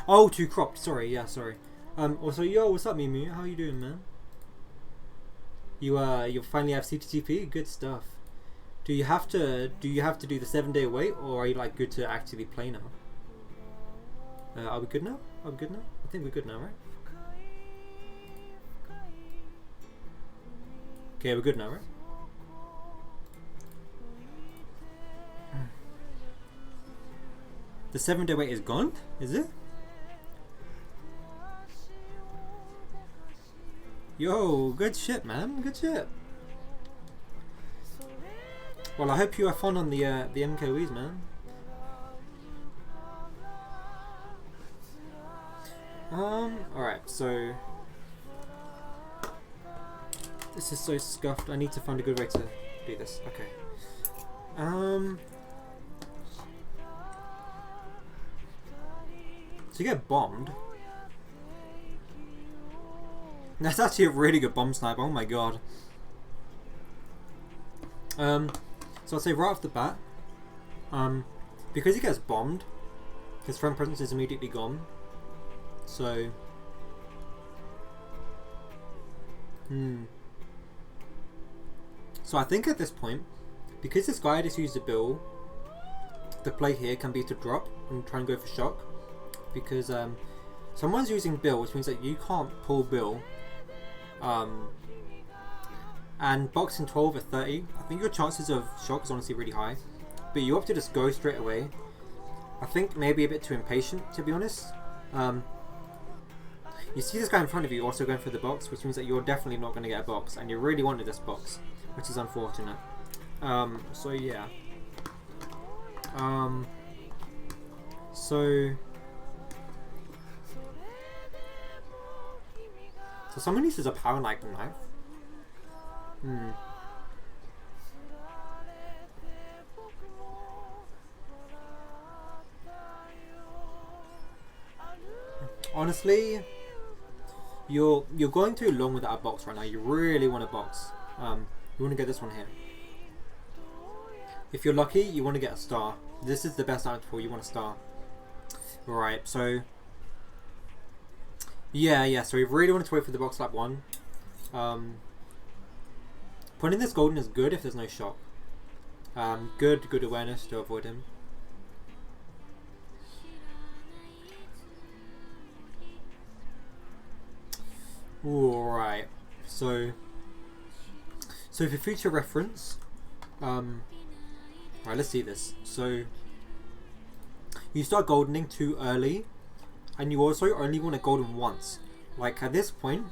Oh, too cropped. Sorry. Yeah, sorry. Also, yo, what's up, Mimu? How you doing, man? You finally have CTTP. Good stuff. Do you have to do the 7-day wait, or are you like good to actively play now? Are we good now? Are we good now? I think we're good now, right? Okay, we're good now, right? The 7-day wait is gone? Is it? Yo, good shit, man. Good shit. Well, I hope you have fun on the MKW's, man. Alright, so this is so scuffed. I need to find a good way to do this. Okay. So you get bombed. That's actually a really good bomb snipe. Oh my god. So I'll say right off the bat, because he gets bombed, his friend presence is immediately gone. So, So I think at this point, because this guy just used a bill, the play here can be to drop and try and go for shock. Because someone's using bill, which means that you can't pull bill. And boxing 12 at 30, I think your chances of shock is honestly really high. But you opt to just go straight away. I think maybe a bit too impatient, to be honest. You see this guy in front of you also going for the box, which means that you're definitely not going to get a box, and you really wanted this box, which is unfortunate. So yeah. So someone uses a power knife. Honestly, you're going too long with that box right now. You really want a box. You want to get this one here. If you're lucky, you want to get a star. This is the best item for you. Want a star. Right, so yeah. So we really want to wait for the box lap 1. Putting this golden is good if there's no shock. Good awareness to avoid him. Alright, so for future reference, alright, let's see this. So you start goldening too early, and you also only want to golden once. Like at this point,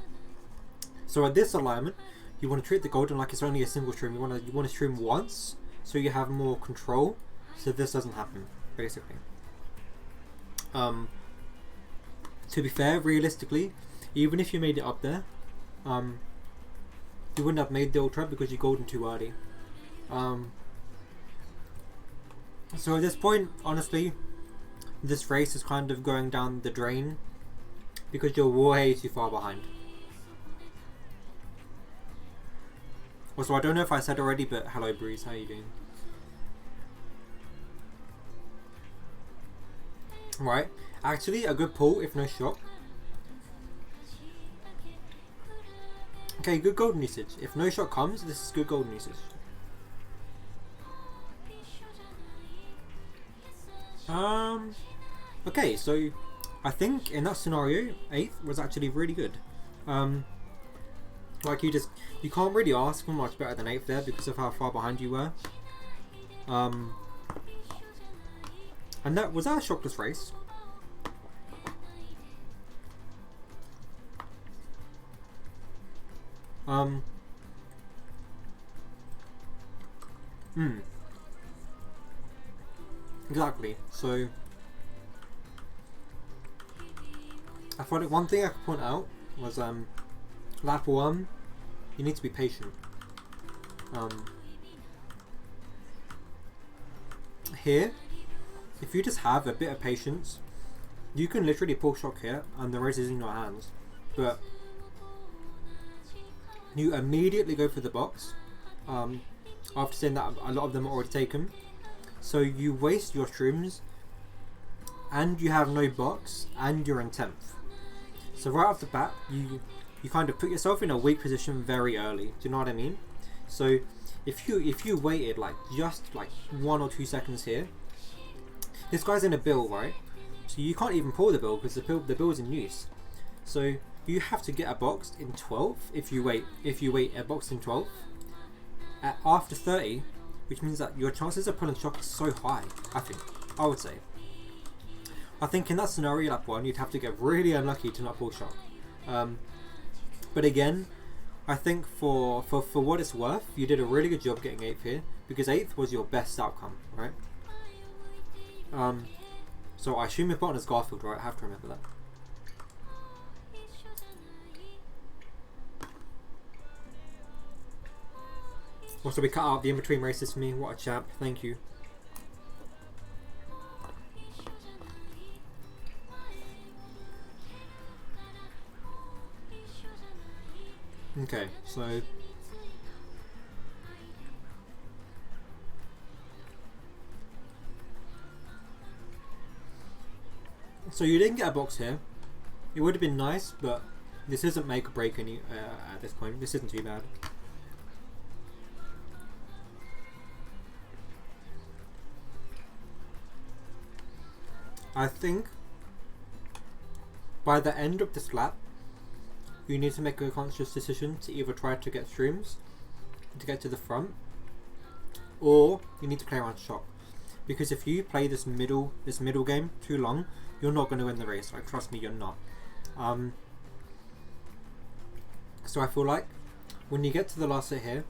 so at this alignment, you want to treat the golden like it's only a single stream. You want to stream once, so you have more control, so this doesn't happen, basically. To be fair, realistically, even if you made it up there, you wouldn't have made the ultra because you golden too early. So at this point, honestly, this race is kind of going down the drain because you're way too far behind. Also, I don't know if I said already, but hello Breeze, how are you doing? Right, actually a good pull if no shock. Okay, good golden usage. If no shot comes, this is good golden usage. Okay, so I think in that scenario, 8th was actually really good. Like you can't really ask for much better than 8th there because of how far behind you were. And was that a shockless race? Exactly. So I thought one thing I could point out was lap 1, you need to be patient. Here, if you just have a bit of patience, you can literally pull shock here and the race is in your hands. But you immediately go for the box after saying that a lot of them are already taken. So you waste your shrooms and you have no box, and you're in 10th. So right off the bat, you kind of put yourself in a weak position very early. Do you know what I mean? So if you waited like just like 1 or 2 seconds here, this guy's in a bill, right? So you can't even pull the bill because the bill is in use. So you have to get a box in 12th if you wait a box in 12th after 30, which means that your chances of pulling shock is so high. I would say. I think in that scenario, lap 1, you'd have to get really unlucky to not pull shock. But again, I think for what it's worth, you did a really good job getting 8th here, because 8th was your best outcome, right? So I assume your partner's Garfield, right? I have to remember that. Also, we cut out the in-between races for me. What a champ. Thank you. Okay, so you didn't get a box here. It would have been nice, but this isn't make or break any at this point. This isn't too bad. I think by the end of this lap, you need to make a conscious decision to either try to get streams to get to the front, or you need to play around shock. Because if you play this middle game too long, you're not going to win the race. Like, trust me, you're not. So I feel like when you get to the last hit here,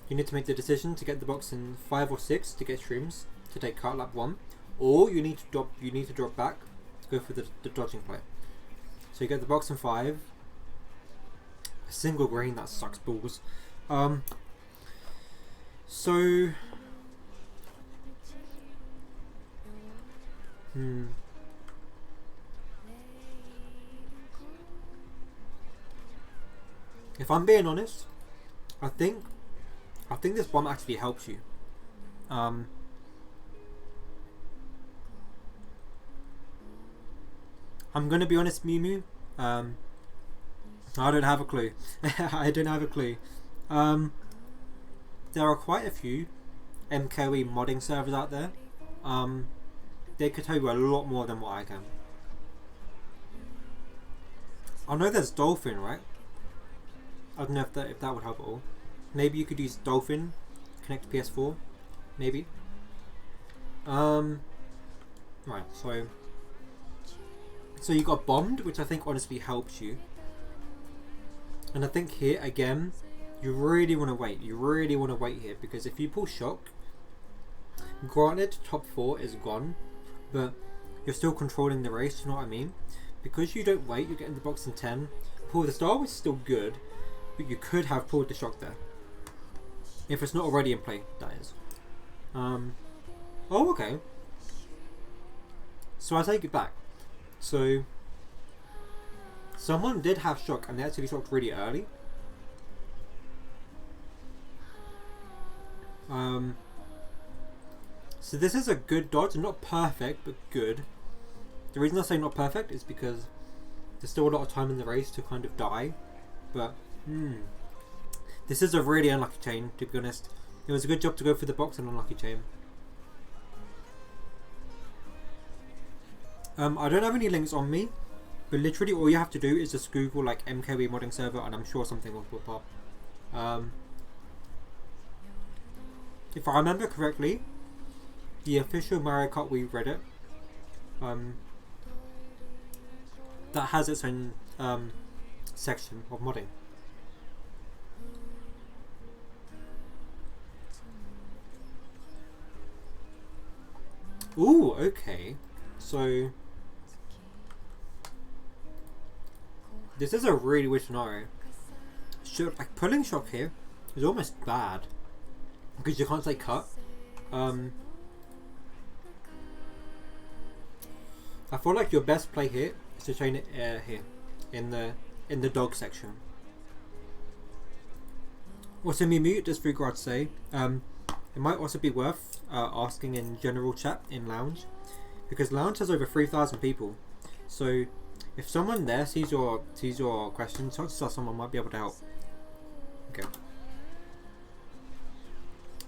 you need to make the decision to get the box in 5 or 6 to get streams to take cut lap 1, or you need to drop back to go for the dodging play. So you get the box in 5. A single green, that sucks balls. So if I'm being honest, I think this bomb actually helps you. I'm gonna be honest, Mimu. I don't have a clue. I don't have a clue. There are quite a few MKW modding servers out there. They could tell you a lot more than what I can. I know there's Dolphin, right? I don't know if that would help at all. Maybe you could use Dolphin, connect to PS4, maybe. Right, so you got bombed, which I think honestly helps you. And I think here again, you really want to wait. You really want to wait here, because if you pull shock, granted top 4 is gone, but you're still controlling the race. You know what I mean? Because you don't wait, you get in the box in 10. Pull the star was still good, but you could have pulled the shock there if it's not already in play. That is. Oh, okay. So I take it back. So someone did have shock, and they actually shocked really early. So this is a good dodge, not perfect, but good. The reason I say not perfect is because there's still a lot of time in the race to kind of die. But this is a really unlucky chain, to be honest. It was a good job to go for the box and unlucky chain. I don't have any links on me, but literally all you have to do is just Google like MKW modding server, and I'm sure something will pop up. If I remember correctly, the official Mario Kart Wii Reddit that has its own section of modding. Ooh, okay. So this is a really weird scenario. Like pulling shock here is almost bad because you can't say cut. I feel like your best play here is to chain it here in the dog section. Also, Mimu, just for regard to say, it might also be worth asking in general chat in lounge, because lounge has over 3,000 people. So if someone there sees your question, chances are someone might be able to help. Okay.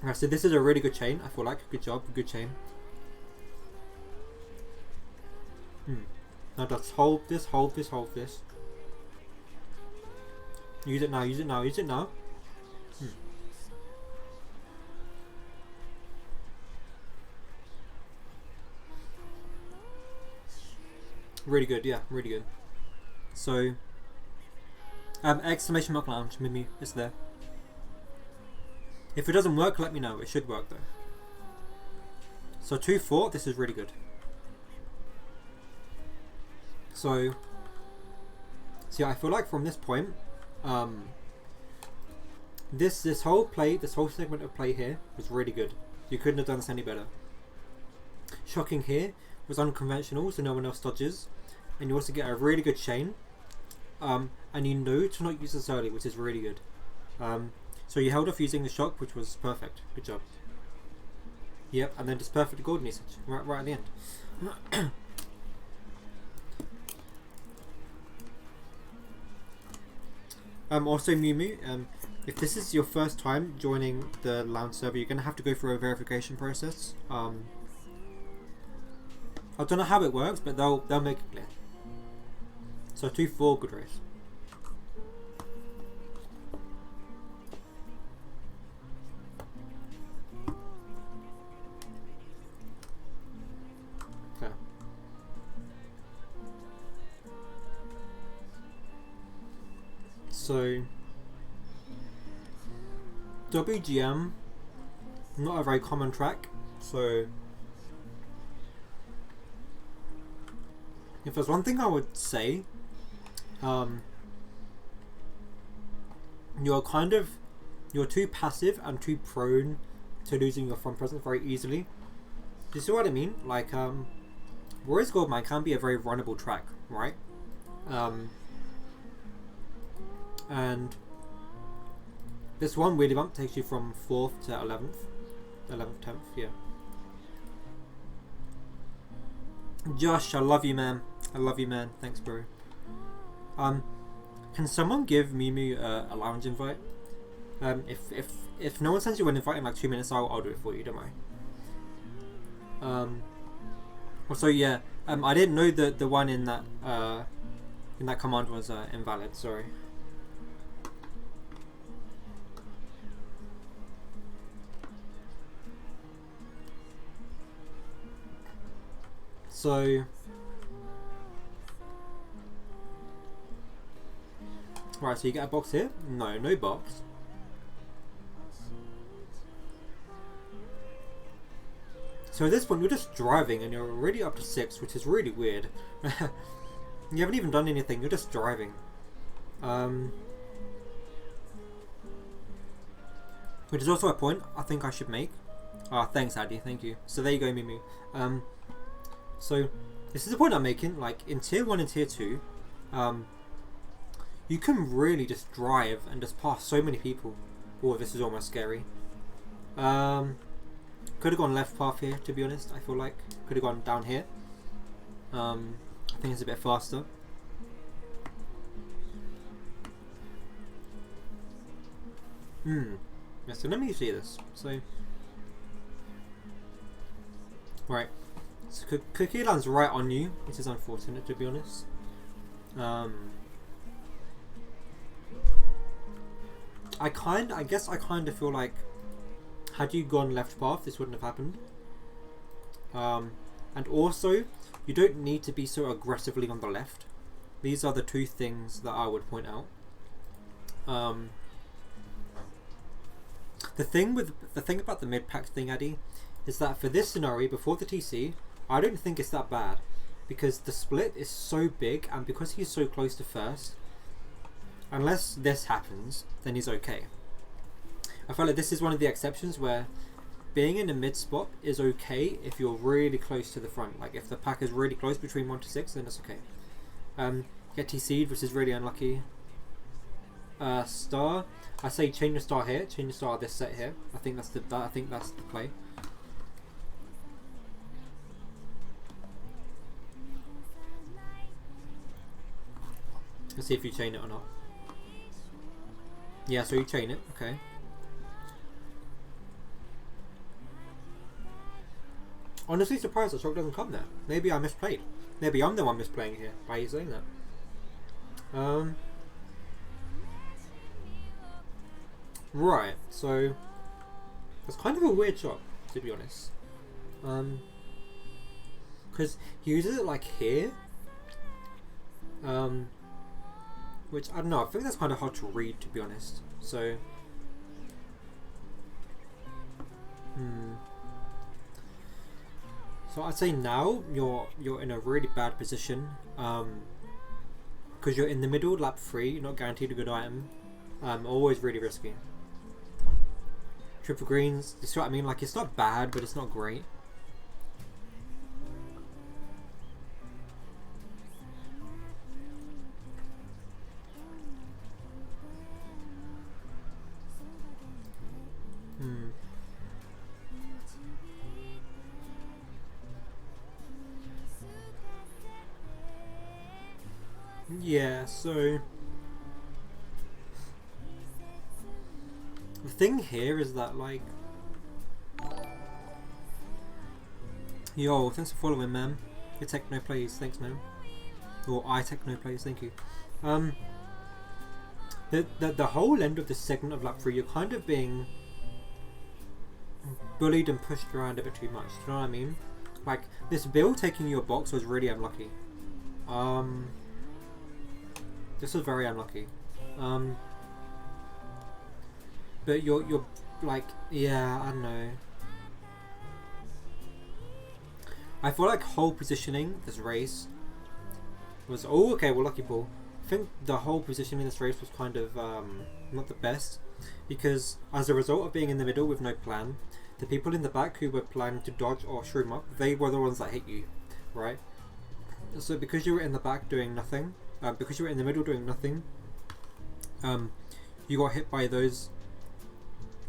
Alright, so this is a really good chain. I feel like good job, good chain. Now just hold this, hold this, hold this. Use it now, use it now, use it now. Really good, yeah, really good. So, exclamation mark lounge, Mimi, it's there. If it doesn't work, let me know. It should work though. So 2-4, this is really good. So yeah, I feel like from this point, this whole play, this whole segment of play here was really good. You couldn't have done this any better. Shocking here was unconventional, so no one else dodges, and you also get a really good chain. And you know to not use this early, which is really good. So you held off using the shock, which was perfect. Good job. Yep, and then just perfect golden usage right at the end. Also, Miu, if this is your first time joining the lounge server, you're gonna have to go through a verification process. I don't know how it works, but they'll make it clear. So 2-4, good race. Okay. So WGM, not a very common track, so if there's one thing I would say, you're too passive and too prone to losing your front presence very easily. Do you see what I mean? Like, Warriors Goldmine can be a very runnable track, right? And this one wheelie bump takes you from 4th to 11th, 10th, yeah. Josh, I love you, man. I love you, man. Thanks, bro. Can someone give Mimi a lounge invite? If no one sends you an invite in like 2 minutes, I'll do it for you. Don't worry. Also, yeah. I didn't know that the one in that command was invalid. Sorry. So, right, so you get a box here? No, no box. So at this point you're just driving and you're already up to 6, which is really weird. You haven't even done anything, you're just driving. Which is also a point I think I should make. Thanks Addy, thank you. So there you go, Mimu. So this is the point I'm making, like in tier 1 and tier 2, you can really just drive and just pass so many people. Oh, this is almost scary. Could have gone left path here, to be honest, I feel like. Could have gone down here. I think it's a bit faster. Yeah, so let me see this. So, right. So Kela41's right on you, which is unfortunate, to be honest. I guess I kind of feel like had you gone left path, this wouldn't have happened. And also, you don't need to be so aggressively on the left. These are the two things that I would point out. The thing about the mid pack thing, Addy, is that for this scenario before the TC, I don't think it's that bad, because the split is so big, and because he's so close to first, unless this happens, then he's okay. I feel like this is one of the exceptions where being in a mid spot is okay if you're really close to the front. Like if the pack is really close between 1 to 6, then that's okay. Get TC'd, which is really unlucky. Star, I say change your star here, change your star this set here. I think that's the play. Let's see if you chain it or not. Yeah, so you chain it, okay. Honestly surprised that shock doesn't come there. Maybe I misplayed. Maybe I'm the one misplaying here by you saying that. Right, so it's kind of a weird shot, to be honest. Because he uses it like here. Which I don't know, I think that's kind of hard to read, to be honest. So so I'd say now you're in a really bad position, because you're in the middle, lap 3, you're not guaranteed a good item. Always really risky. Triple greens, you see what I mean? Like, it's not bad, but it's not great. Yeah, so the thing here is that, like, yo, thanks for following, man. Your techno plays, thanks, man. Or I techno plays, thank you. The whole end of this segment of lap 3, you're kind of being bullied and pushed around a bit too much. Do you know what I mean? Like, this Bill taking your box was really unlucky. This was very unlucky. But you're like, yeah, I don't know. I feel like whole positioning this race was, oh, okay, well, lucky ball. I think the whole positioning in this race was kind of not the best, because as a result of being in the middle with no plan, the people in the back who were planning to dodge or shroom up, they were the ones that hit you, right? So because you were in the back doing nothing, because you were in the middle doing nothing, you got hit by those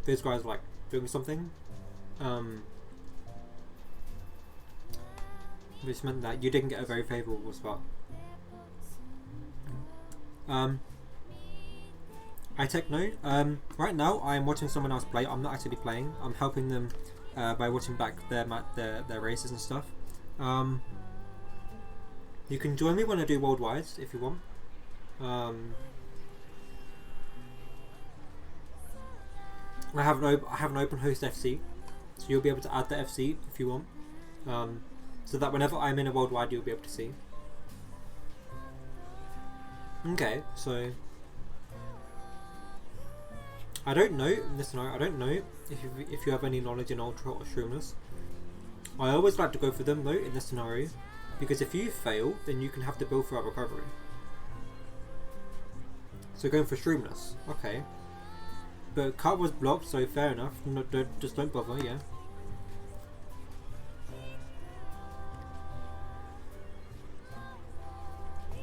guys like doing something, which meant that you didn't get a very favourable spot. I techno. Right now I'm watching someone else play. I'm not actually playing. I'm helping them by watching back their races and stuff. You can join me when I do worldwides if you want. I have an open host FC, so you'll be able to add the FC if you want, so that whenever I'm in a worldwide you'll be able to see. Okay, so I don't know in this scenario. I don't know if you have any knowledge in ultra or shrewdness. I always like to go for them though in this scenario, because if you fail, then you can have to build for a recovery. So going for shrewdness, okay. But cut was blocked, so fair enough. No, just don't bother, yeah.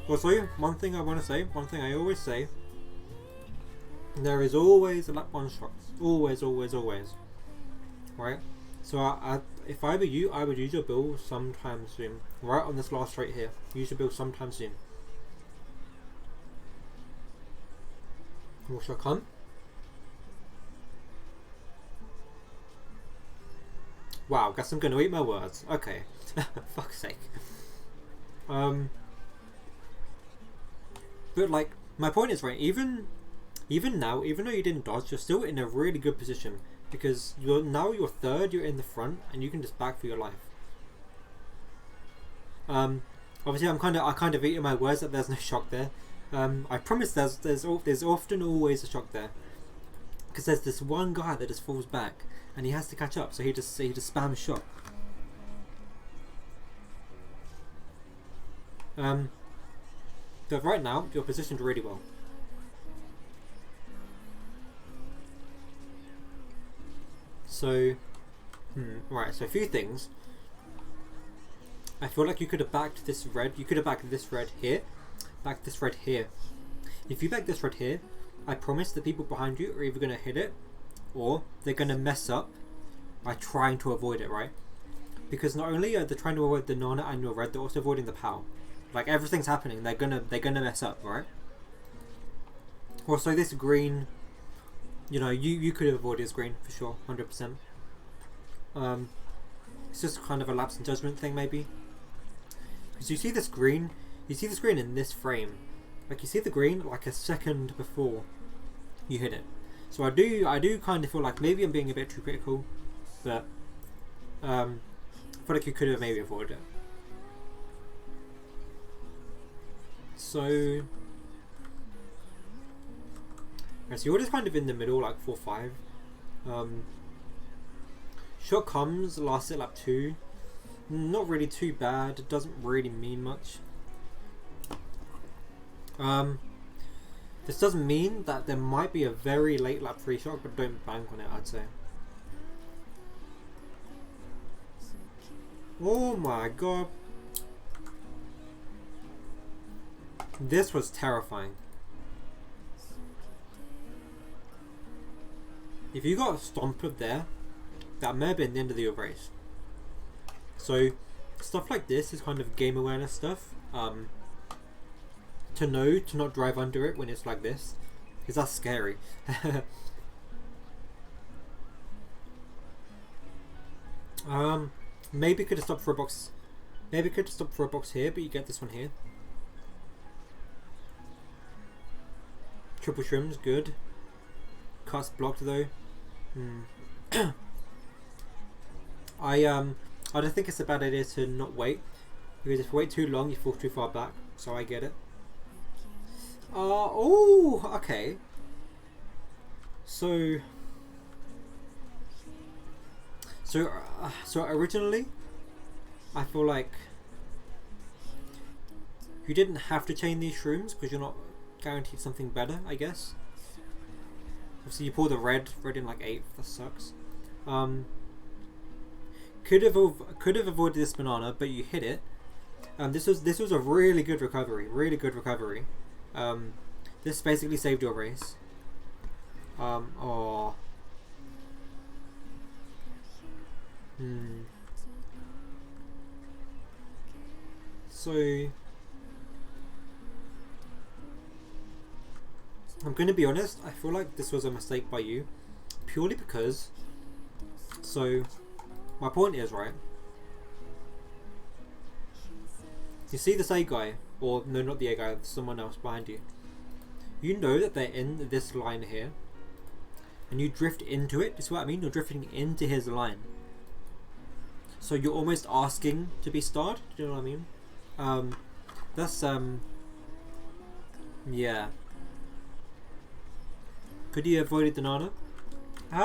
Also, one thing I want to say, one thing I always say, there is always a lap 1 shot. Always, always, always. Right? So if I were you, I would use your build sometime soon. Right on this last straight here. Use your build sometime soon. What shall come? Wow, guess I'm gonna eat my words. Okay. Fuck's sake. But like, my point is, right, even now, even though you didn't dodge, you're still in a really good position, because you're third, you're in the front, and you can just back for your life. Obviously I kind of eating my words that there's no shock there. I promise there's often always a shock there, because there's this one guy that just falls back and he has to catch up, so he just spams shock. But right now you're positioned really well. So right, so a few things. I feel like you could have backed this red. You could have backed this red here. Back this red here. If you back this red here, I promise the people behind you are either going to hit it, or they're going to mess up by trying to avoid it, right? Because not only are they trying to avoid the Nana and your red, they're also avoiding the POW. Like, everything's happening. They're gonna mess up, right? Also, this green, you know, you could have avoided this green for sure, 100%. It's just kind of a lapse in judgment thing, maybe. Because you see this green in this frame. Like, you see the green like a second before you hit it. So I do kind of feel like maybe I'm being a bit too critical, but I feel like you could have maybe avoided it. So you're just kind of in the middle, like 4-5. Shot comes, last hit lap 2. Not really too bad. It doesn't really mean much. This doesn't mean that there might be a very late lap 3 shot, but don't bank on it, I'd say. Oh my god. This was terrifying. If you got stomped there, that may have been the end of your race. So stuff like this is kind of game awareness stuff. To know to not drive under it when it's like this, because that's scary. Maybe could have stopped for a box. Maybe could have stopped for a box here, but you get this one here. Triple trims, good. Cuts blocked though. I don't think it's a bad idea to not wait, because if you wait too long you fall too far back, so I get it. Oh, okay. So originally I feel like you didn't have to chain these shrooms because you're not guaranteed something better, I guess. Obviously you pull the red in like 8th, that sucks. Could have avoided this banana, but you hit it. This was a really good recovery. This basically saved your race. So I'm going to be honest, I feel like this was a mistake by you, purely because, so my point is, right, you see this A guy, or no, not the A guy, someone else behind you. You know that they're in this line here, and you drift into it. You see what I mean? You're drifting into his line. So you're almost asking to be starred. Do you know what I mean? Yeah. Could you have avoided the Nana?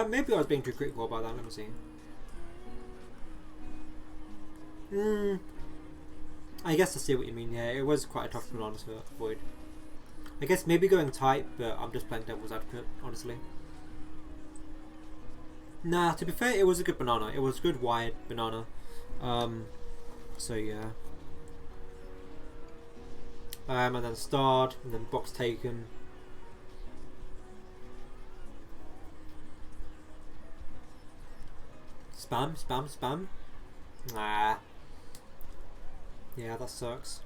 Maybe I was being too critical about that. Let me see. I guess I see what you mean. Yeah, it was quite a tough banana to avoid. I guess maybe going tight, but I'm just playing devil's advocate, honestly. Nah, to be fair, it was a good banana. It was a good wide banana. So yeah. And then starred, and then box taken. Spam. Nah. Yeah, that sucks.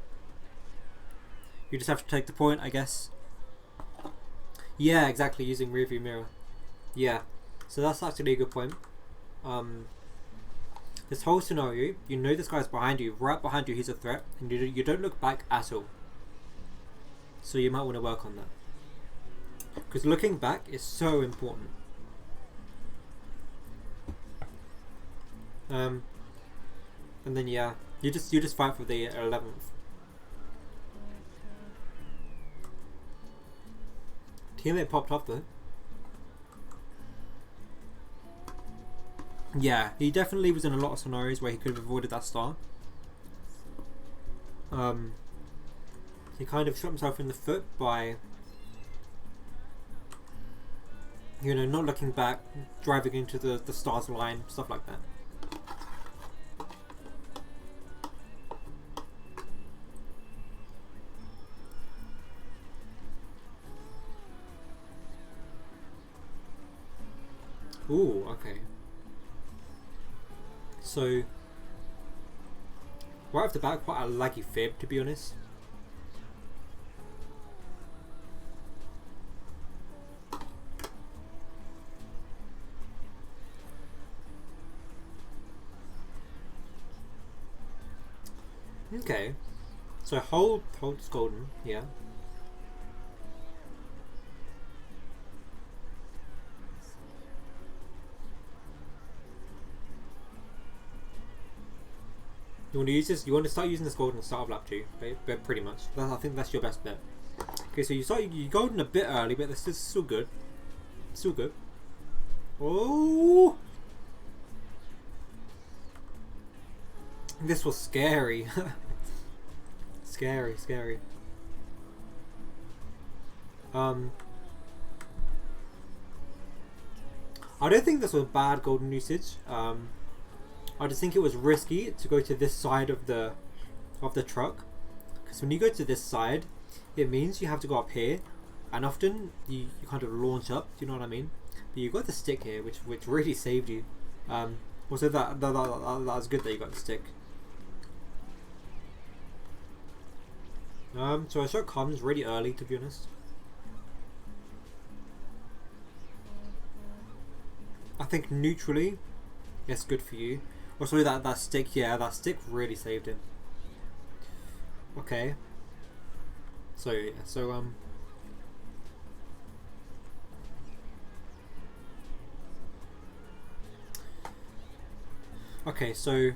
You just have to take the point, I guess. Yeah, exactly, using rearview mirror. Yeah, so that's actually a good point. This whole scenario, you know this guy's behind you, right behind you, he's a threat, and you don't look back at all. So you might want to work on that. Because looking back is so important. And then yeah, you just fight for the 11th. Teammate popped off though. Yeah, he definitely was in a lot of scenarios where he could have avoided that star. He kind of shot himself in the foot by, you know, not looking back, driving into the star's line, stuff like that. Ooh, okay. So, right off the bat, quite a laggy fib, to be honest. Okay. So hold is golden, yeah. You want to use this? You want to start using this golden start of lap 2, but pretty much. I think that's your best bet. Okay, so you golden a bit early, but this is still good. Still good. Oh, this was scary. Scary. I don't think this was bad golden usage. I just think it was risky to go to this side of the truck, because when you go to this side, it means you have to go up here, and often you kind of launch up. Do you know what I mean? But you got the stick here, which really saved you. Also that was good that you got the stick. So our shot comes really early, to be honest. I think neutrally, it's good for you. Also that stick, yeah, that stick really saved him. Okay. So yeah, okay, so you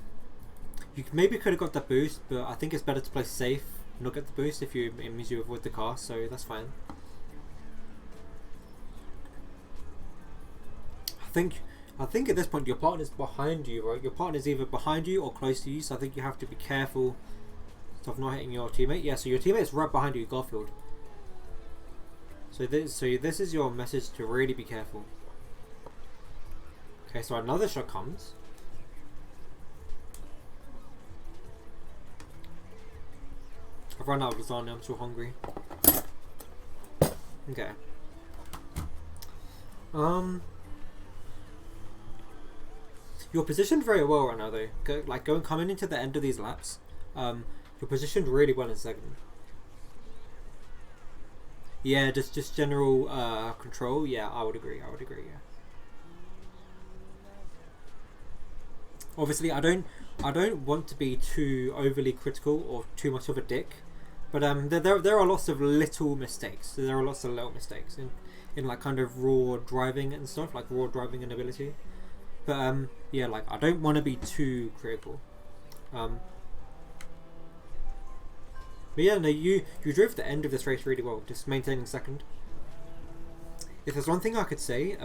maybe could have got that boost, but I think it's better to play safe, not get the boost if it means you avoid the car, so that's fine. I think at this point your partner's behind you, right? Your partner's either behind you or close to you, so I think you have to be careful of not hitting your teammate. Yeah, so your teammate's right behind you, Garfield. So this is your message to really be careful. Okay, so another shot comes. I've run out of lasagna, I'm so hungry. Okay. You're positioned very well right now, though. Coming into the end of these laps, you're positioned really well in second. Yeah, just general control. Yeah, I would agree. Yeah. Obviously, I don't want to be too overly critical or too much of a dick, but there are lots of little mistakes. There are lots of little mistakes in like kind of raw driving and stuff, like raw driving and ability. But yeah, like I don't want to be too critical. But yeah, no, you drove the end of this race really well, just maintaining second. If there's one thing I could say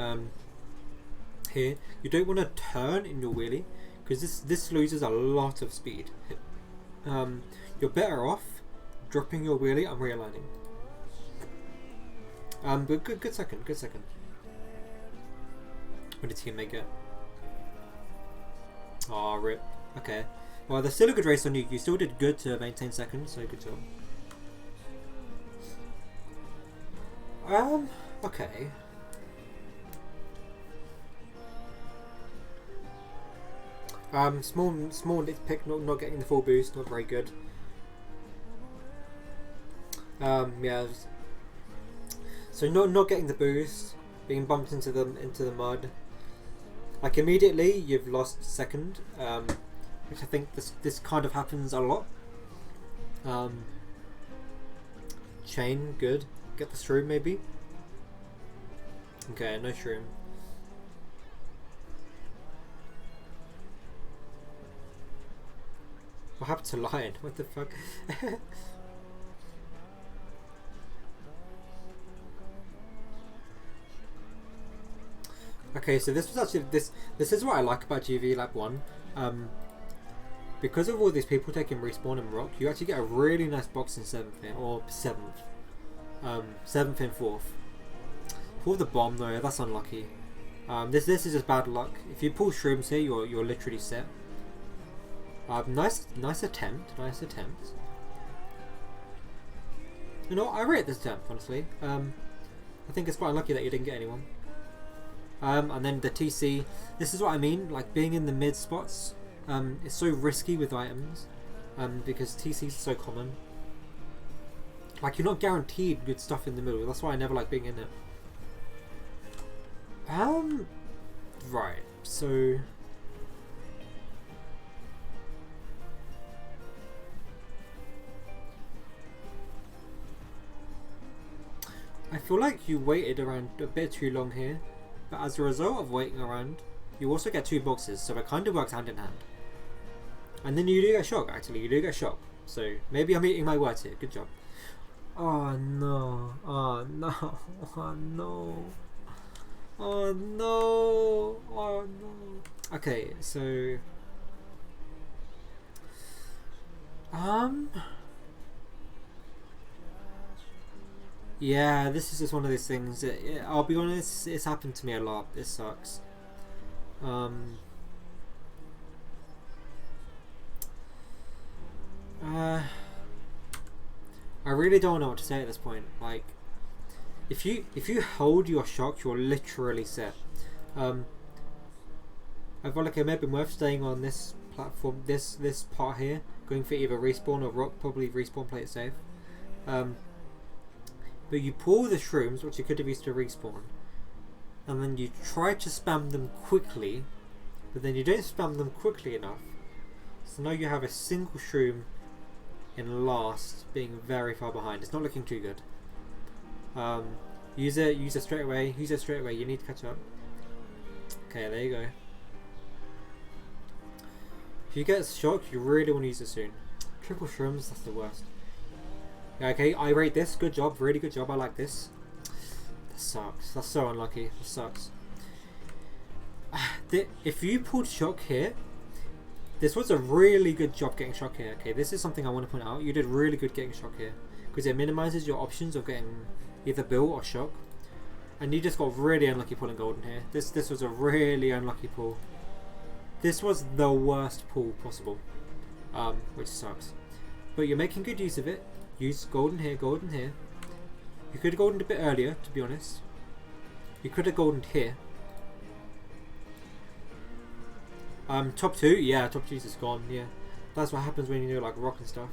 here, you don't want to turn in your wheelie, because this loses a lot of speed. You're better off dropping your wheelie and realigning. But good second. What did teammate get? Aw, rip. Okay. Well, there's still a good race on you. You still did good to maintain second, so good job. Okay. Small nitpick, not getting the full boost, not very good. Yeah. So not getting the boost, being bumped into the mud. Like immediately, you've lost second, which I think this kind of happens a lot. Chain, good. Get the shroom maybe. Okay, no shroom. What happened to Lion? What the fuck? Okay, so this was actually this is what I like about GV Lab 1. Because of all these people taking respawn and rock, you actually get a really nice box in 7th or 7th. 7th and 4th. For the bomb though, that's unlucky. This is just bad luck. If you pull shrooms here, you're literally set. Nice attempt. You know, I rate this attempt honestly. I think it's quite unlucky that you didn't get anyone. And then the TC, this is what I mean, like being in the mid spots, it's so risky with items, because TC is so common. Like you're not guaranteed good stuff in the middle, that's why I never like being in it. Right, so... I feel like you waited around a bit too long here, but as a result of waiting around, you also get 2 boxes, so it kind of works hand in hand. And then you do get shock, actually, you do get shock. So maybe I'm eating my words here, good job. Oh no, oh no, oh no, oh no, oh no. Okay, so... Yeah, this is just one of those things. I'll be honest, it's happened to me a lot. This sucks. I really don't know what to say at this point. Like, if you hold your shock, you're literally set. I feel like it may have been worth staying on this platform, this part here, going for either respawn or rock. Probably respawn, play it safe. But you pull the shrooms, which you could have used to respawn, and then you try to spam them quickly, but then you don't spam them quickly enough. So now you have a single shroom in last, being very far behind. It's not looking too good. Use it straight away. Use it straight away. You need to catch up. Okay, there you go. If you get shocked, you really want to use it soon. Triple shrooms, that's the worst. Yeah, okay, I rate this. Good job, really good job. I like this. That sucks. That's so unlucky. That sucks. If you pulled shock here, this was a really good job getting shock here. Okay, this is something I want to point out. You did really good getting shock here, because it minimizes your options of getting either bill or shock. And you just got really unlucky pulling golden here. This was a really unlucky pull. This was the worst pull possible, which sucks. But you're making good use of it. Use golden here, golden here. You could have goldened a bit earlier, to be honest. You could have goldened here. Top 2, yeah, top 2's is gone, yeah. That's what happens when you do like rock and stuff.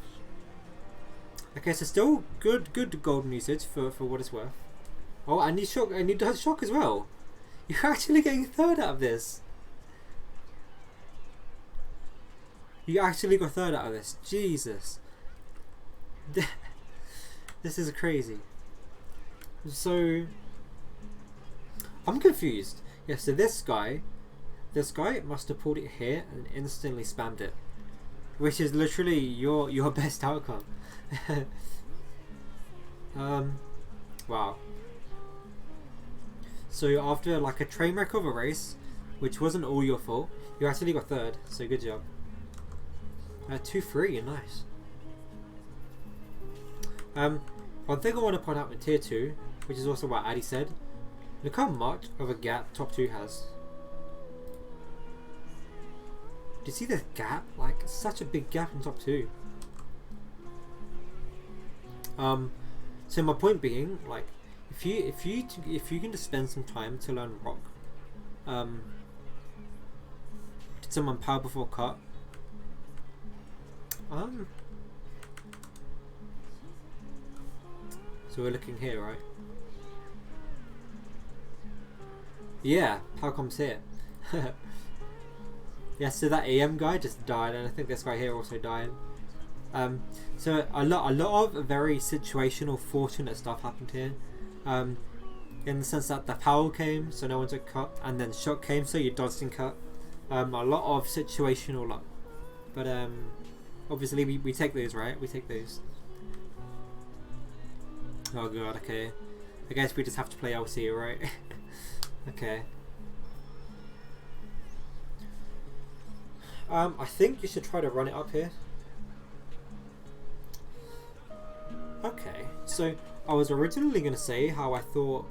Okay, so still good golden usage for what it's worth. Oh, and he shock, and he does shock as well. You're actually getting third out of this. You actually got third out of this. Jesus. This is crazy. So I'm confused. Yeah, so this guy must have pulled it here and instantly spammed it, which is literally your best outcome. Wow. So after like a train wreck of a race, which wasn't all your fault, you actually got third. So good job. 2-3, nice. One thing I want to point out in tier 2, which is also what Addy said, look how much of a gap top 2 has. Do you see the gap? Like, such a big gap in top 2. So my point being, like, if you can just spend some time to learn rock, did someone power before cut? So we're looking here, right? Yeah, power comes here. Yeah, so that AM guy just died, and I think this guy here also died. So a lot of very situational, fortunate stuff happened here. In the sense that the power came, so no one took cut, and then shock came, so you dodged and cut. A lot of situational luck, but obviously we take those, right? We take those. Oh god, okay. I guess we just have to play LC, right? Okay. I think you should try to run it up here. Okay, so I was originally going to say how I feel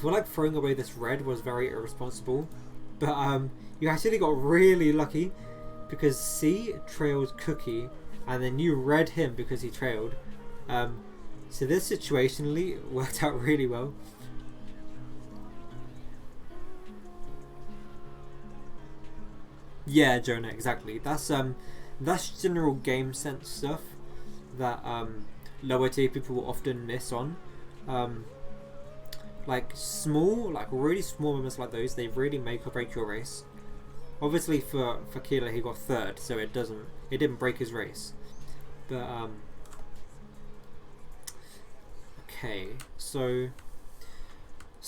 like throwing away this red was very irresponsible, but you actually got really lucky, because C trailed Cookie and then you read him because he trailed. So this situationally worked out really well. Yeah, Jonah, exactly. That's general game sense stuff that lower tier people will often miss on. Like really small moments like those, they really make or break your race. Obviously for Kela, he got third, so it didn't break his race. But Okay, so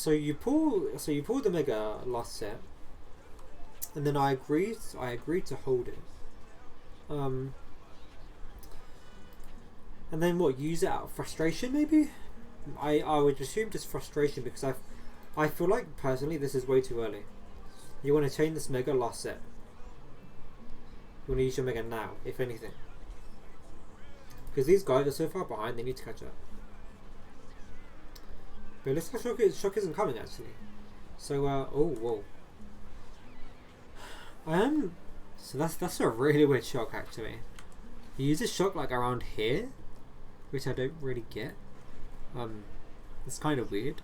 you pull the mega last set, and then I agreed to hold it. And then what? Use it out of frustration, maybe? I would assume just frustration, because I feel like personally this is way too early. You want to chain this mega last set. You want to use your mega now, if anything, because these guys are so far behind. They need to catch up. But it looks like shock isn't coming actually. So oh whoa. So that's a really weird shock actually. He uses shock like around here, which I don't really get. It's kind of weird.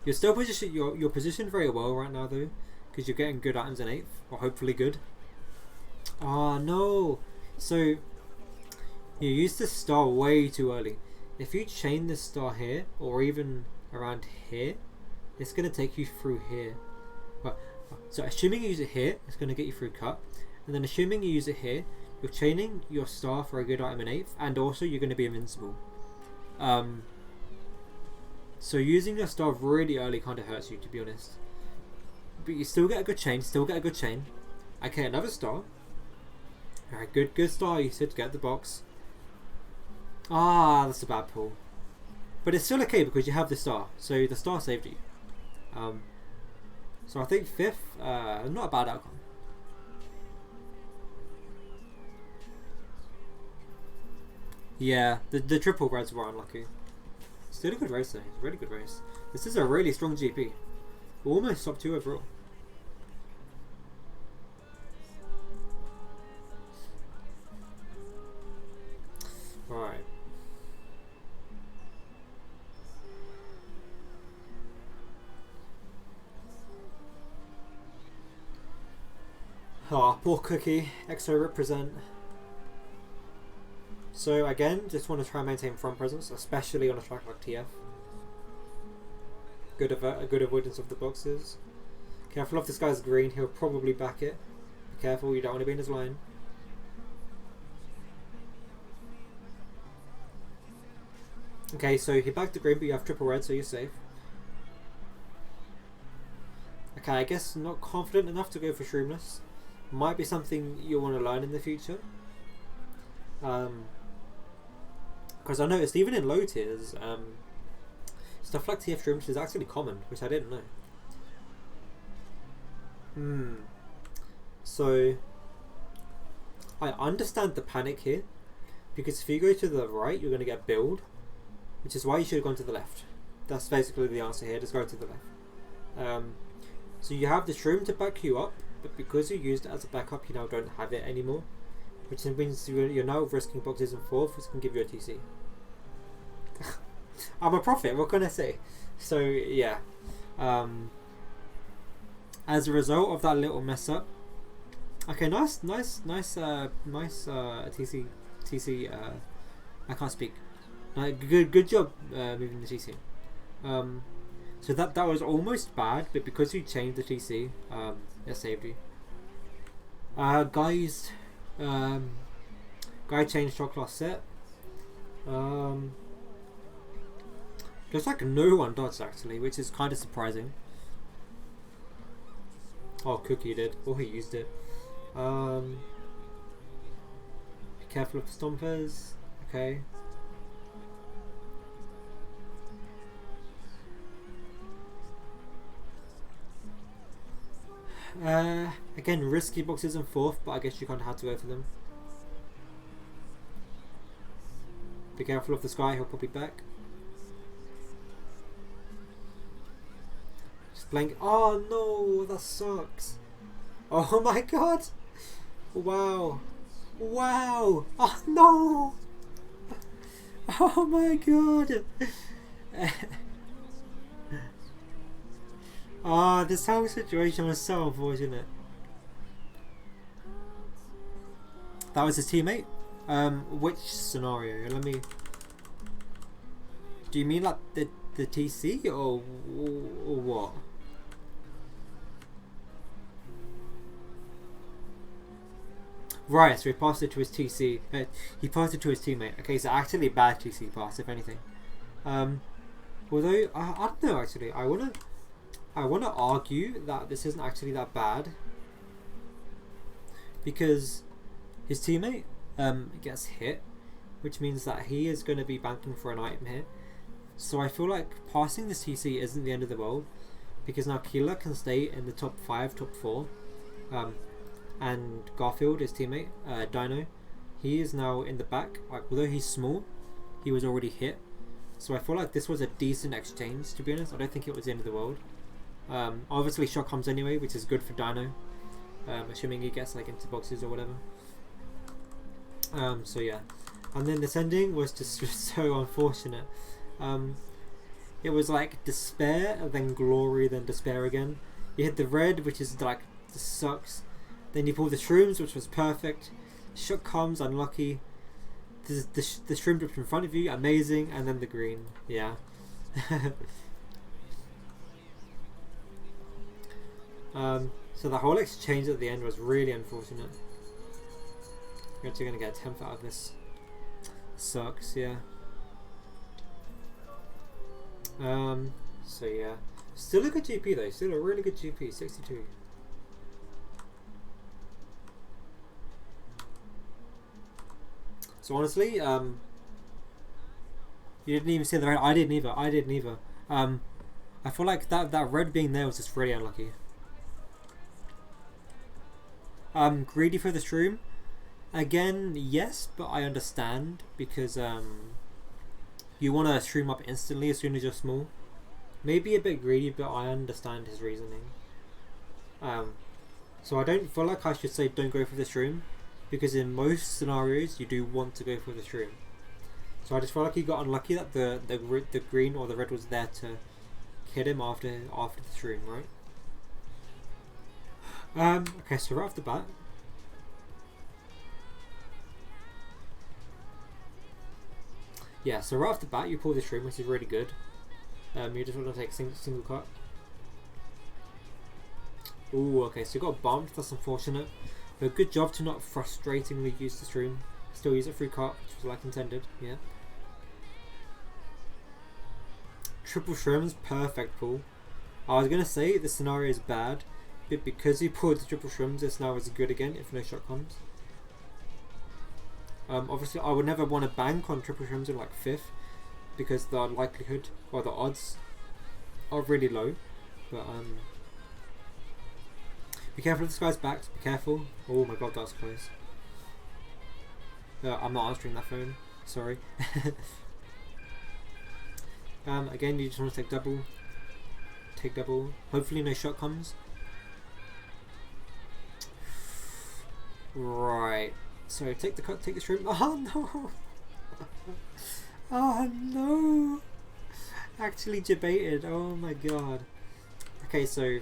You're still you're positioned very well right now though, because you're getting good items in 8th, or hopefully good. Oh no! So you used this star way too early. If you chain this star here, or even around here, it's going to take you through here. Well, so assuming you use it here, it's going to get you through cut. And then assuming you use it here, you're chaining your star for a good item in 8th, and also you're going to be invincible. So using your star really early kind of hurts you, to be honest. But you still get a good chain, Okay, another star. Alright, good star, you said get the box. Ah, that's a bad pull. But it's still okay because you have the star. So the star saved you. So I think 5th, not a bad outcome. Yeah, the triple reds were unlucky. Still a good race though, it's a really good race. This is a really strong GP. We're almost top 2 overall. Alright. Oh, poor Cookie. EXO represent. So again, just want to try and maintain front presence, especially on a track like TF. A good avoidance of the boxes. Careful if this guy's green, he'll probably back it. Be careful, you don't want to be in his line. Okay, so he backed the green, but you have triple red, so you're safe. Okay, I guess not confident enough to go for Shroomless. Might be something you'll want to learn in the future. Because I noticed even in low tiers, stuff like TF Shroomless is actually common, which I didn't know. So I understand the panic here, because if you go to the right, you're going to get billed, which is why you should have gone to the left. That's basically the answer here, just go to the left. So you have the Shroom to back you up, but because you used it as a backup, you now don't have it anymore, which means you're now risking boxes in 4th, which can give you a TC. I'm a prophet, what can I say? So yeah, as a result of that little mess up. Okay, nice TC. I can't speak. Good job moving the TC. So that was almost bad, but because you changed the TC, it saved you. Guys, guy changed shot class set. There's like no one dodged actually, which is kind of surprising. Oh, Cookie did. Oh, he used it. Be careful of the stompers. Okay. Again, risky boxes in 4th, but I guess you kind of had to go for them. Be careful of this guy, he'll probably back. Just blank. Oh no, that sucks. Oh my god. Wow. Wow. Oh no. Oh my god. Oh, this whole situation was so unfortunate. That was his teammate? Which scenario? Let me... Do you mean like the TC or what? Right, so he passed it to his TC. He passed it to his teammate. Okay, so actually bad TC pass, if anything. Although I don't know. Actually, I wanna argue that this isn't actually that bad because his teammate gets hit, which means that he is going to be banking for an item here. So I feel like passing this TC isn't the end of the world because now Kela can stay in the top 5, top 4. And Garfield, his teammate, Dino, he is now in the back. Like, although he's small, he was already hit. So I feel like this was a decent exchange, to be honest. I don't think it was the end of the world. Obviously shot comes anyway, which is good for Dino. Assuming he gets like into boxes or whatever. So yeah. And then this ending was just so unfortunate. It was like despair, and then glory, then despair again. You hit the red, which is like, this sucks. Then you pull the shrooms, which was perfect. Shot comes, unlucky. The shroom drops in front of you, amazing. And then the green, yeah. So the whole exchange at the end was really unfortunate. You're actually going to get a 10th out of this. Sucks, yeah. So yeah. Still a good GP though, still a really good GP, 62. So honestly, you didn't even see the red. I didn't either. I feel like that red being there was just really unlucky. Greedy for the shroom. Again, yes, but I understand because you want to shroom up instantly as soon as you're small. Maybe a bit greedy, but I understand his reasoning. So I don't feel like I should say don't go for the shroom, because in most scenarios you do want to go for the shroom. So I just felt like he got unlucky that the green or the red was there to hit him after the shroom, right? Okay, so right off the bat, yeah, so right off the bat you pull the shroom, which is really good. You just want to take single cut. Ooh, okay, so you got bumped, that's unfortunate. But good job to not frustratingly use the shroom. Still use it through cut, which was like intended, yeah. Triple shrooms, perfect pull. I was gonna say the scenario is bad, but because you pulled the triple shrooms, this now is good again if no shot comes. Obviously I would never want to bank on triple shrooms in like 5th, because the likelihood or the odds are really low. But be careful of this guy's back, be careful. Oh my god, that was close. I'm not answering that phone, sorry. Again, you just want to take double. Take double. Hopefully no shot comes. Right. So take the cut, take the shroom. Oh no! Oh no! Actually debated. Oh my god. Okay, so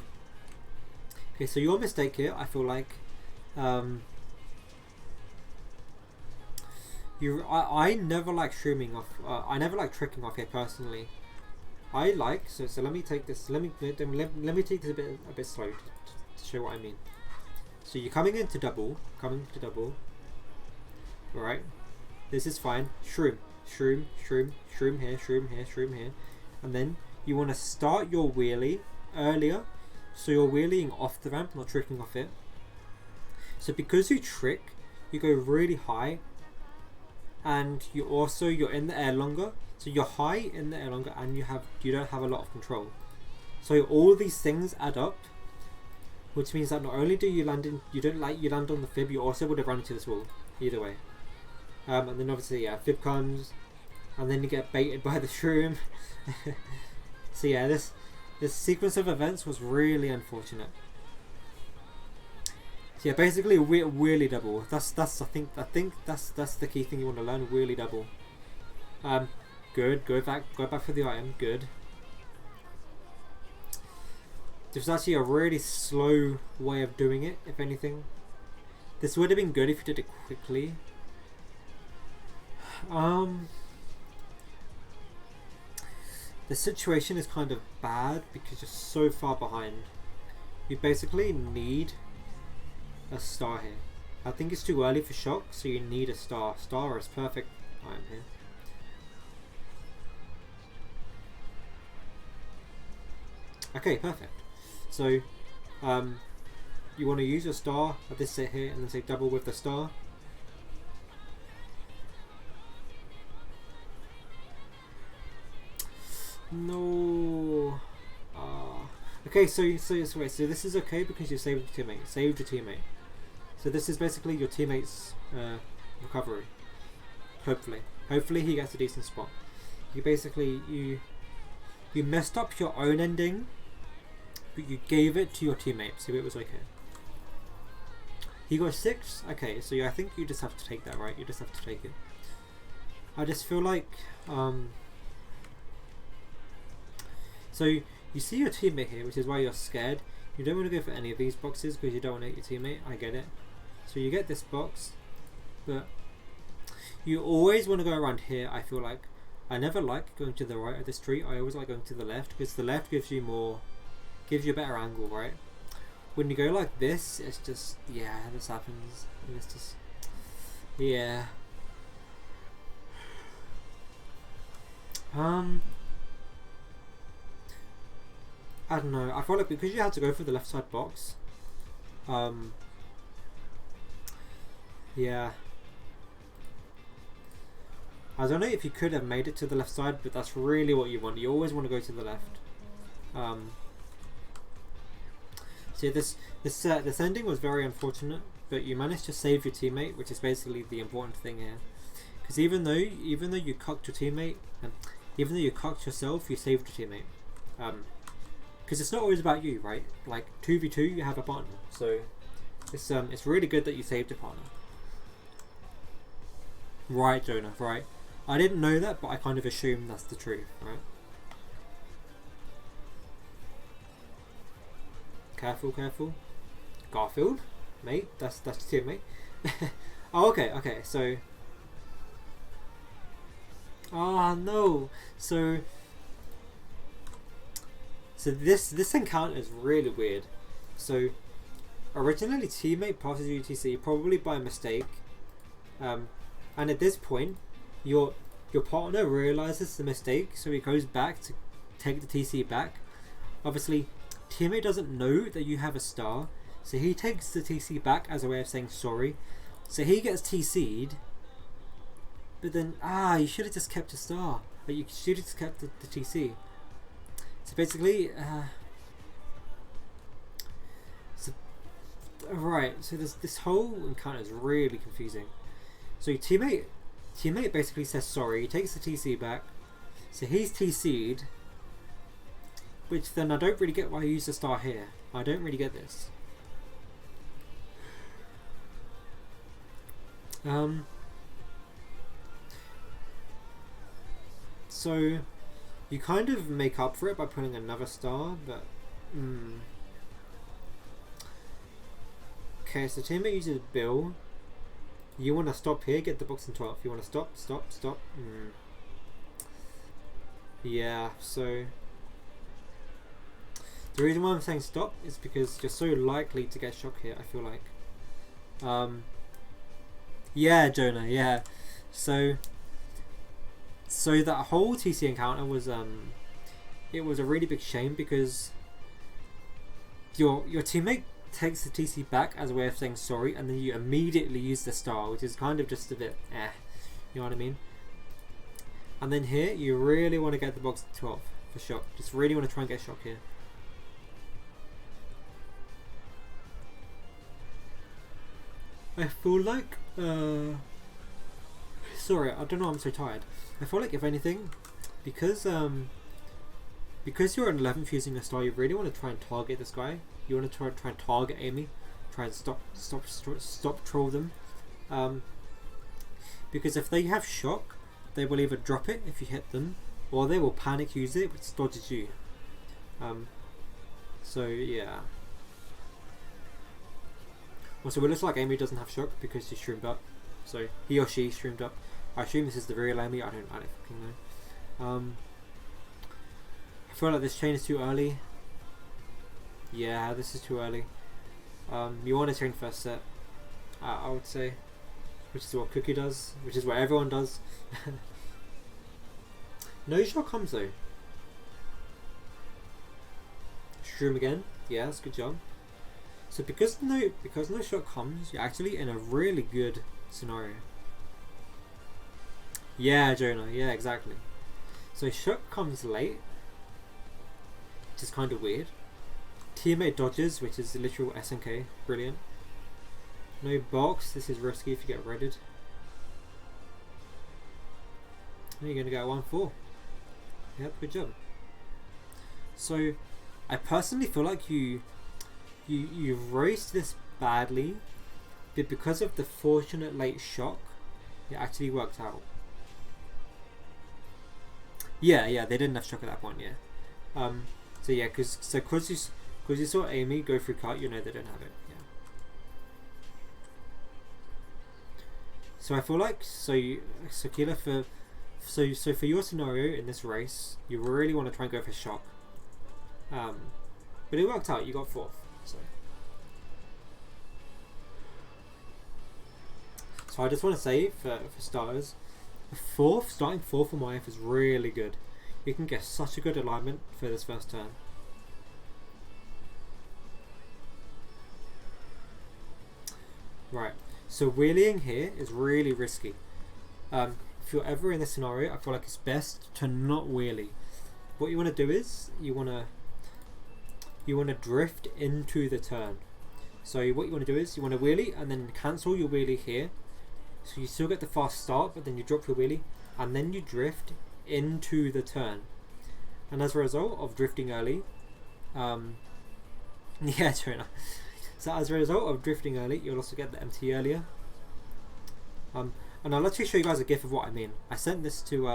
your mistake here, I feel like, I never like shrooming off. I never like tricking off here personally. I like so let me take this. Let me take this a bit slow to show what I mean. So you're coming to double. All right, this is fine. Shroom here, shroom here, and then you want to start your wheelie earlier, so you're wheeling off the ramp, not tricking off it. So because you trick, you go really high, and you're in the air longer. So you're high in the air longer, and you don't have a lot of control. So all these things add up, which means that not only do you land on the fib, you also would have run into this wall either way. And then obviously, yeah, fib comes, and then you get baited by the shroom. So yeah, this sequence of events was really unfortunate. So yeah, basically wheelie double. That's I think that's the key thing you want to learn. Wheelie double. Good. Go back for the item. Good. This was actually a really slow way of doing it. If anything, this would have been good if you did it quickly. The situation is kind of bad because you're so far behind. You basically need a star here. I think it's too early for shock, so you need a star. Star is perfect item here. Okay, perfect. So, you want to use your star at this set here, and then say double with the star. No. Okay, so this is okay because you saved your teammate. Saved your teammate. So this is basically your teammate's recovery. Hopefully he gets a decent spot. You basically you messed up your own ending, but you gave it to your teammate, so it was okay. He got 6. Okay, so yeah, I think you just have to take that, right? You just have to take it. I just feel like so you see your teammate here, which is why you're scared. You don't want to go for any of these boxes because you don't want to hit your teammate. I get it. So you get this box, but you always want to go around here. I feel like I never like going to the right of the street. I always like going to the left because the left gives you a better angle, right? When you go like this, it's just, yeah, this happens, and it's just, yeah. I don't know. I feel like because you had to go for the left side box, yeah. I don't know if you could have made it to the left side, but that's really what you want. You always want to go to the left. So this ending was very unfortunate, but you managed to save your teammate, which is basically the important thing here. Because even though you cucked your teammate, even though you cucked yourself, you saved your teammate. Because it's not always about you, right? Like 2v2, you have a partner, so it's really good that you saved your partner. Right, Jonah, right. I didn't know that, but I kind of assumed that's the truth, right? Careful, careful. Garfield, mate. That's your teammate. Oh, okay. So, oh no. So this encounter is really weird. So originally, teammate passes you TC probably by mistake, and at this point, your partner realizes the mistake, so he goes back to take the TC back. Obviously, teammate doesn't know that you have a star, so he takes the TC back as a way of saying sorry. So he gets TC'd, but then you should have just kept a star. But you should have just kept the TC. So basically, right. So this whole encounter is really confusing. So your teammate basically says sorry. He takes the TC back, so he's TC'd. Which then I don't really get why I use the star here. I don't really get this. So you kind of make up for it by putting another star, but okay, so teammate uses Bill. You want to stop here, get the box in 12. You want to stop. Yeah, so the reason why I'm saying stop is because you're so likely to get shock here, I feel like. Yeah, Jonah, yeah. So that whole TC encounter was it was a really big shame because your teammate takes the TC back as a way of saying sorry, and then you immediately use the star, which is kind of just a bit you know what I mean? And then here you really want to get the box to 12 for shock. Just really want to try and get shock here. I feel like sorry, I don't know, I'm so tired. I feel like if anything, because you're on 11th using a star, you really want to try and target this guy. You want to try and target Amy, try and stop troll them, because if they have shock, they will either drop it if you hit them, or they will panic use it, which dodges you. So yeah. Also, it looks like Amy doesn't have shock because she's shroomed up. So he or she shroomed up. I assume this is the real Amy. I don't fucking know. I feel like this chain is too early. Yeah, this is too early. You want to chain first set. I would say, which is what Cookie does, which is what everyone does. No shot comes though. Shroom again. Yeah, that's a good job. So because no shot comes, you're actually in a really good scenario. Yeah, Jonah. Yeah, exactly. So shot comes late, which is kind of weird. Teammate dodges, which is the literal SNK. Brilliant. No box. This is risky if you get redded. And you're going to go 1-4. Yep, good job. So, I personally feel like you raced this badly, but because of the fortunate late shock, it actually worked out. Yeah, they didn't have shock at that point. Yeah. So yeah, because you saw Amy go through cut, you know they don't have it. Yeah. So I feel like Kela, for your scenario in this race, you really want to try and go for shock. But it worked out. You got 4th. So I just want to say for starters, starting 4th on YF is really good. You can get such a good alignment for this first turn. Right, so wheeling here is really risky. If you're ever in this scenario, I feel like it's best to not wheelie. What you want to do is you want to drift into the turn. So what you want to do is you want to wheelie and then cancel your wheelie here. So you still get the fast start, but then you drop your wheelie and then you drift into the turn. And as a result of drifting early, yeah, true enough. So as a result of drifting early, you'll also get the MT earlier. And I'll actually show you guys a gif of what I mean. I sent this to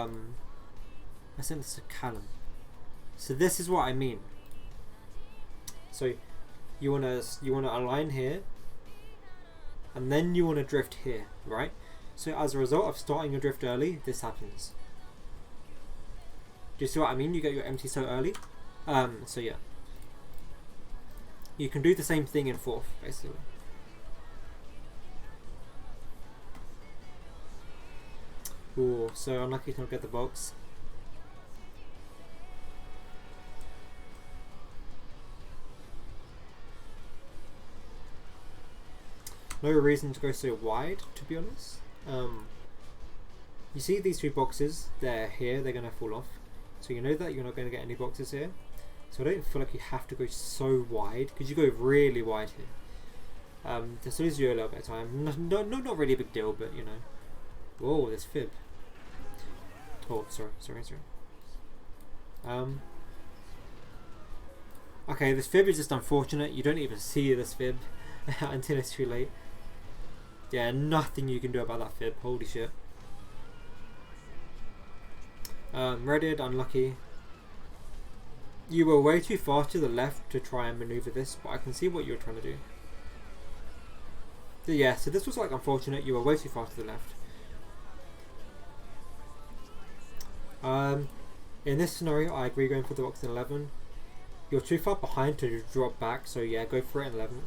Callum. So this is what I mean. So you wanna align here, and then you wanna drift here, right? So as a result of starting your drift early, this happens. Do you see what I mean? You get your MT so early. So yeah. You can do the same thing in 4th, basically. Ooh, so unlucky to not get the box. No reason to go so wide, to be honest. You see these 3 boxes, they're here, they're going to fall off. So you know that you're not going to get any boxes here. So I don't feel like you have to go so wide, because you go really wide here. This leaves you a little bit of time. Not really a big deal, but you know. Whoa, there's fib. Oh, sorry. Okay, this fib is just unfortunate. You don't even see this fib until it's too late. Yeah, nothing you can do about that fib. Holy shit. Reddit, unlucky. You were way too far to the left to try and maneuver this, but I can see what you were trying to do. So yeah, so this was like unfortunate. You were way too far to the left. In this scenario, I agree going for the box in 11. You're too far behind to drop back, so yeah, go for it in 11.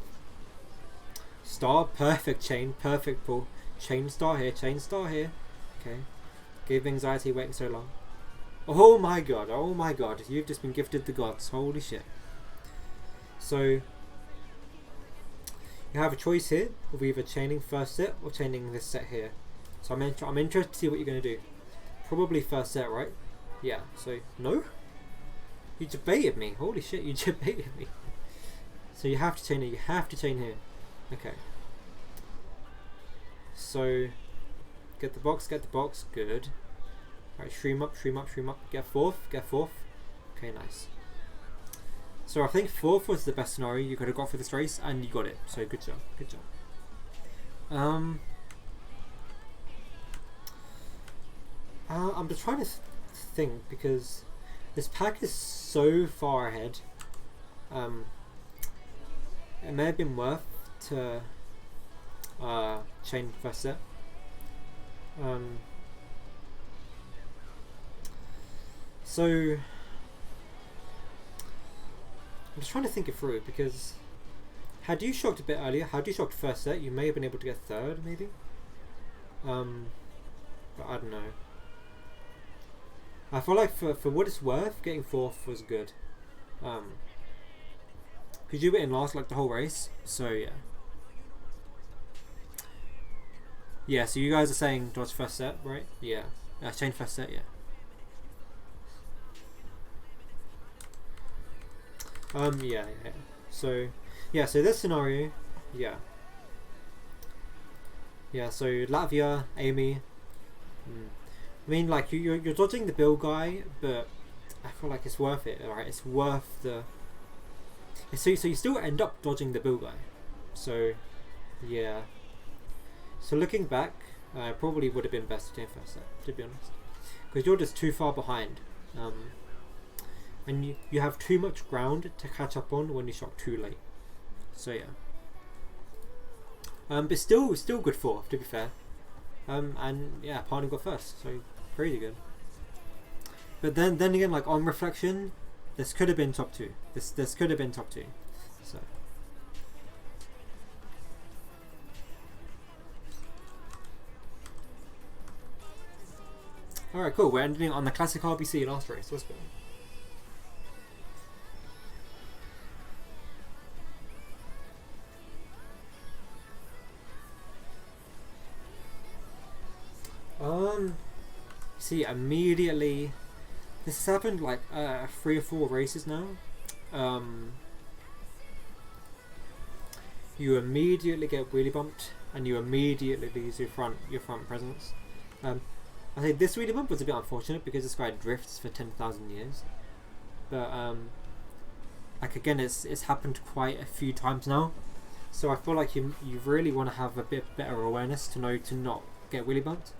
Star, perfect chain, perfect pull. Chain star here. Okay. Gave anxiety waiting so long. Oh my god, you've just been gifted the gods, holy shit. So, you have a choice here of either chaining first set or chaining this set here. So I'm interested to see what you're going to do. Probably first set, right? Yeah, so, no? You debated me, holy shit, you debated me. So you have to chain here, here. Okay. So, get the box, good. Alright, shroom up, get 4th. Okay, nice. So I think 4th was the best scenario you could have got for this race, and you got it. So good job. I'm just trying to think, because this pack is so far ahead. It may have been worth to chain first set. So I'm just trying to think it through, because Had you shocked a bit earlier, had you shocked first set, you may have been able to get third, maybe. But I don't know. I feel like for what it's worth, getting fourth was good. Because you were in last like the whole race, so yeah. Yeah, so you guys are saying dodge first set, right? Yeah. Change first set, yeah. Yeah. So, yeah, so this scenario, yeah. Yeah, so Latvia, Amy. I mean, like, you're dodging the bill guy, but I feel like it's worth it, alright? It's worth the... So you still end up dodging the bill guy. So, yeah. So looking back, probably would have been best to change first set, to be honest. Because you're just too far behind. And you have too much ground to catch up on when you shock too late. So yeah. But still good fourth, to be fair. And yeah, partner got first, so crazy good. But then again, like on reflection, this could have been top two. This could have been top two. So. Alright, cool. We're ending on the classic RBC last race. Let's go. See, immediately, this has happened like 3 or 4 races now. You immediately get wheelie bumped, and you immediately lose your front presence. I think this wheelie bump was a bit unfortunate because this guy drifts for 10,000 years. But like again, it's happened quite a few times now. So I feel like you really want to have a bit better awareness to know to not get wheelie bumped.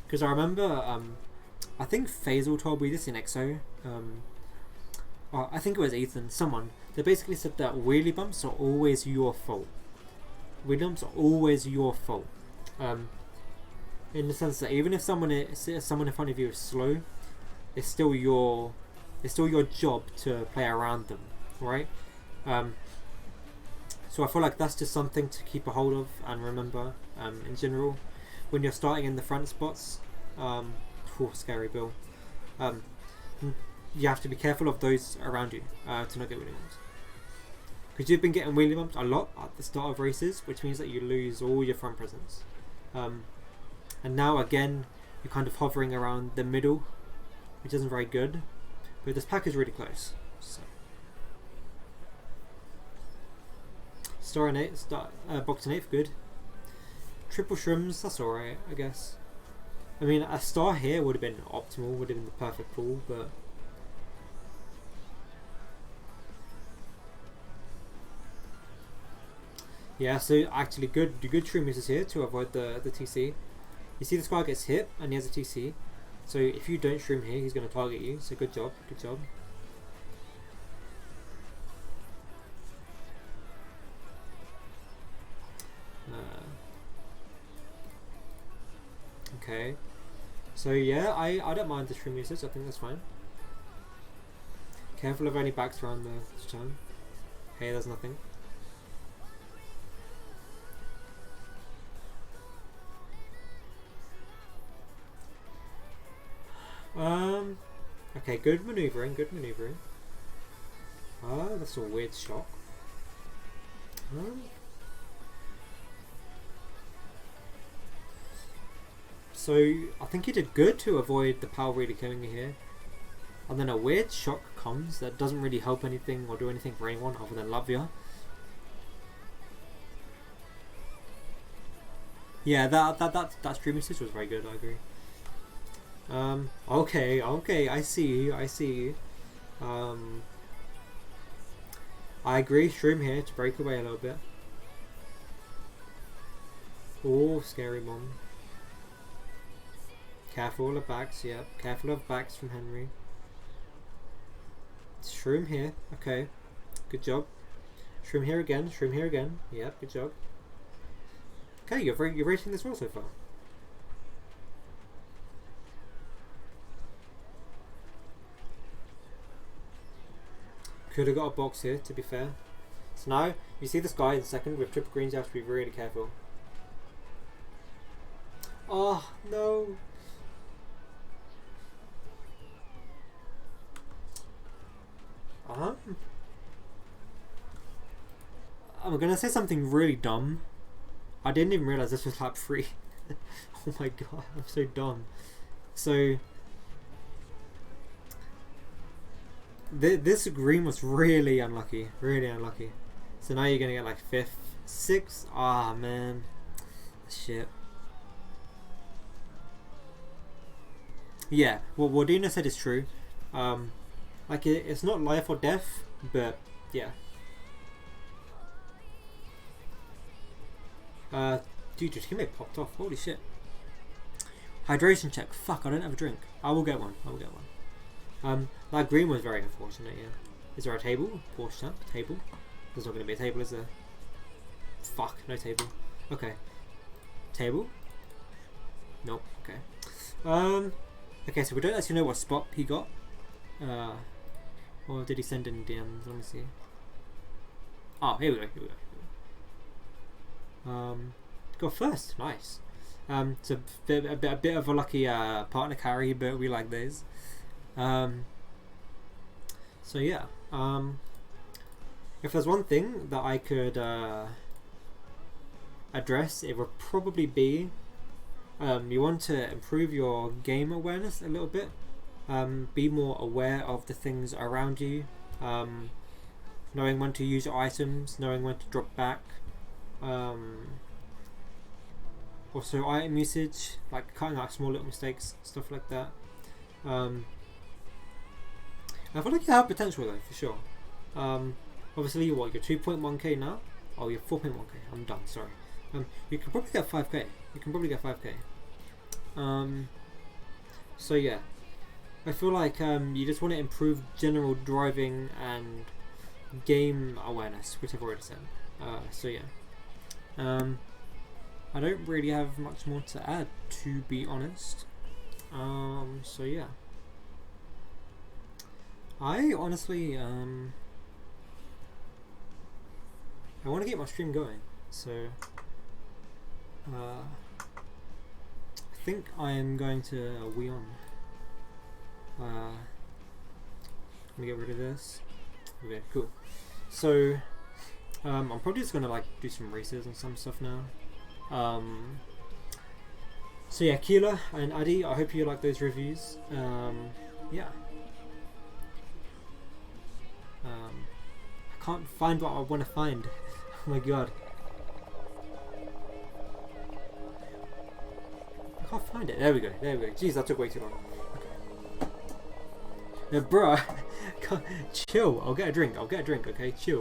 Because I remember, I think Faisal told me this in EXO. I think it was Ethan, someone. They basically said that wheelie bumps are always your fault. Wheelie bumps are always your fault. In the sense that even if someone in front of you is slow, it's still your job to play around them, right? So I feel like that's just something to keep a hold of and remember in general. When you're starting in the front spots, scary Bill, you have to be careful of those around you to not get wheelie bumps. Because you've been getting wheelie bumped a lot at the start of races, which means that you lose all your front presence. And now again, you're kind of hovering around the middle, which isn't very good. But this pack is really close. So. Star in 8, box in 8th, good. Triple shrooms, that's alright, I guess. I mean, a star here would have been optimal, would have been the perfect pool, but... Yeah, so actually good shroom uses here to avoid the TC. You see this guy gets hit, and he has a TC. So if you don't shroom here, he's going to target you, so good job, good job. Okay, so yeah, I don't mind the shroom usage, I think that's fine. Careful of any backs around the turn. Okay, there's nothing. Okay, good maneuvering, good maneuvering. That's a weird shock. So I think you did good to avoid the power really killing you here. And then a weird shock comes that doesn't really help anything or do anything for anyone other than Latvia. Yeah, that stream usage was very good, I agree. Okay, I see you. I agree, shroom here to break away a little bit. Oh, scary mom. Careful of backs, yep. Careful of backs from Henry. Shroom here, okay. Good job. Shroom here again, Yep, good job. Okay, you're rating this well so far. Could have got a box here, to be fair. So now you see this guy in second with triple greens. You have to be really careful. Oh no. I'm gonna say something really dumb. I didn't even realize this was lap 3. Oh my god, I'm so dumb. So this green was really unlucky, really unlucky. So now you're gonna get like 5th, 6th. Ah man, shit. Yeah, what Dina said is true. Like it's not life or death, but yeah. Dude, your teammate popped off. Holy shit. Hydration check. Fuck, I don't have a drink. I will get one. I will get one. That green was very unfortunate, yeah. Is there a table? Porsche table? There's not going to be a table, is there? Fuck, no table. Okay. Table? Nope, okay. Okay, so we don't actually know what spot he got. Or did he send in DMs? Let me see. Oh, here we go, here we go. Got first, nice. So a bit of a lucky partner carry, but we like those. So yeah, if there's one thing that I could address, it would probably be you want to improve your game awareness a little bit. Be more aware of the things around you, knowing when to use your items, knowing when to drop back. Also item usage, like cutting out small little mistakes, stuff like that. I feel like you have potential though, for sure. Obviously, you're 2.1k now? Oh, you're 4.1k. I'm done, sorry. You can probably get 5k. You can probably get 5k. So yeah. I feel like you just want to improve general driving and game awareness, which I've already said. So yeah. I don't really have much more to add, to be honest. So yeah. I honestly, I want to get my stream going, so I think I am going to wee on. Let me get rid of this. Okay, cool. So I'm probably just gonna like do some races and some stuff now. So yeah, Kela and Adi, I hope you like those reviews. Yeah. I can't find what I want to find. Oh my god. I can't find it. There we go. There we go. Jeez, that took way too long. Okay. Bruh. Chill. I'll get a drink. I'll get a drink. Okay, chill.